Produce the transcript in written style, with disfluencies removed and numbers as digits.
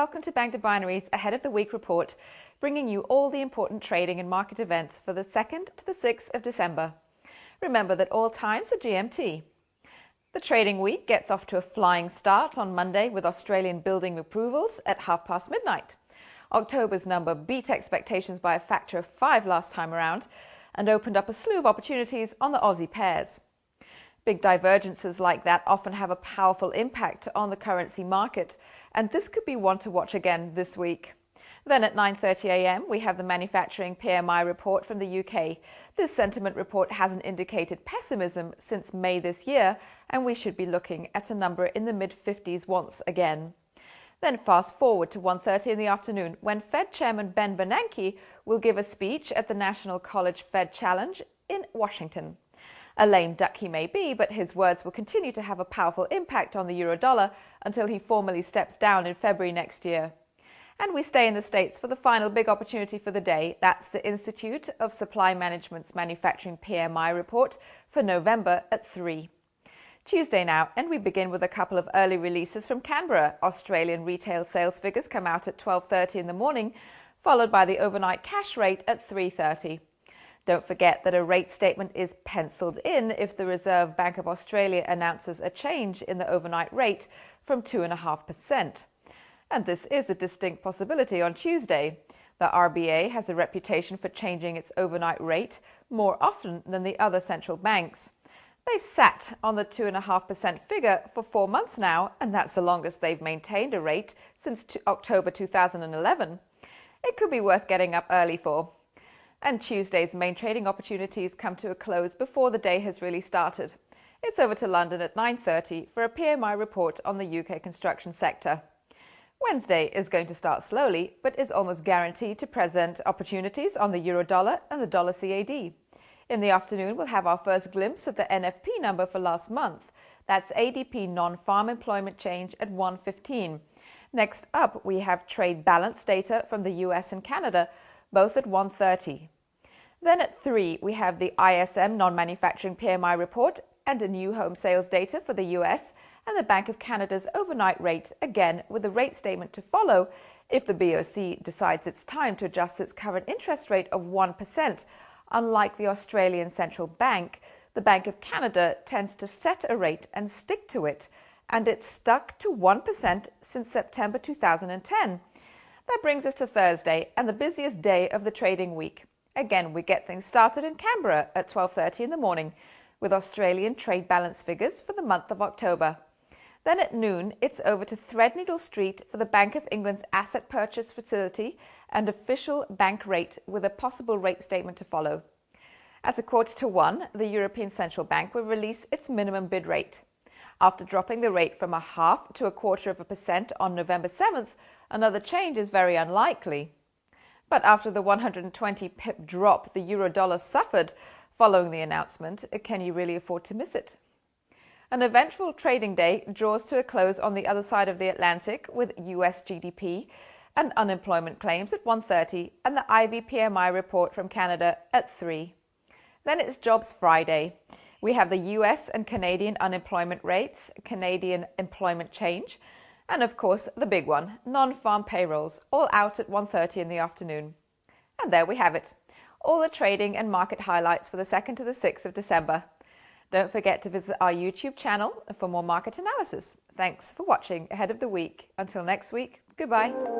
welcome to Bank to Binaries Ahead of the Week report, bringing you all the important trading and market events for the 2nd to the 6th of December. Remember that all times are GMT. The trading week gets off to a flying start on Monday with Australian building approvals at midnight. October's number beat expectations by a factor of 5 last time around and opened up a slew of opportunities on the Aussie pairs. Big divergences like that often have a powerful impact on the currency market, and this could be one to watch again this week. Then at 9:30 a.m. we have the manufacturing PMI report from the UK. This sentiment report hasn't indicated pessimism since May this year, and we should be looking at a number in the mid-50s once again. Then fast forward to 1:30 in the afternoon when Fed Chairman Ben Bernanke will give a speech at the National College Fed Challenge in Washington. A lame duck he may be, but his words will continue to have a powerful impact on the euro-dollar until he formally steps down in February next year. And we stay in the States for the final big opportunity for the day. That's the Institute of Supply Management's manufacturing PMI report for November at 3. Tuesday now, and we begin with a couple of early releases from Canberra. Australian retail sales figures come out at 12:30 in the morning, followed by the overnight cash rate at 3:30. Don't forget that a rate statement is penciled in if the Reserve Bank of Australia announces a change in the overnight rate from 2.5%. And this is a distinct possibility on Tuesday. The RBA has a reputation for changing its overnight rate more often than the other central banks. They've sat on the 2.5% figure for 4 months now, and that's the longest they've maintained a rate since October 2011. It could be worth getting up early for. And Tuesday's main trading opportunities come to a close before the day has really started. It's over to London at 9:30 for a PMI report on the UK construction sector. Wednesday is going to start slowly, but is almost guaranteed to present opportunities on the euro-dollar and the dollar CAD. In the afternoon, we'll have our first glimpse at the NFP number for last month. That's ADP non-farm employment change at 1:15. Next up, we have trade balance data from the US and Canada, both at 1:30. Then at 3, we have the ISM non-manufacturing PMI report and a new home sales data for the US and the Bank of Canada's overnight rate, again with a rate statement to follow if the BOC decides it's time to adjust its current interest rate of 1%. Unlike the Australian Central Bank, the Bank of Canada tends to set a rate and stick to it, and it's stuck to 1% since September 2010. That brings us to Thursday and the busiest day of the trading week. Again, we get things started in Canberra at 12:30 in the morning with Australian trade balance figures for the month of October. Then at noon, it's over to Threadneedle Street for the Bank of England's asset purchase facility and official bank rate with a possible rate statement to follow. At 1:15, the European Central Bank will release its minimum bid rate. After dropping the rate from 0.5% to 0.25% on November 7th, another change is very unlikely. But after the 120 pip drop the euro-dollar suffered following the announcement, can you really afford to miss it? An eventful trading day draws to a close on the other side of the Atlantic with US GDP and unemployment claims at 1:30 and the IV PMI report from Canada at 3. Then it's Jobs Friday. We have the US and Canadian unemployment rates, Canadian employment change, and of course the big one, non-farm payrolls, all out at 1:30 in the afternoon. And there we have it, all the trading and market highlights for the 2nd to the 6th of December. Don't forget to visit our YouTube channel for more market analysis. Thanks for watching Ahead of the Week. Until next week, goodbye.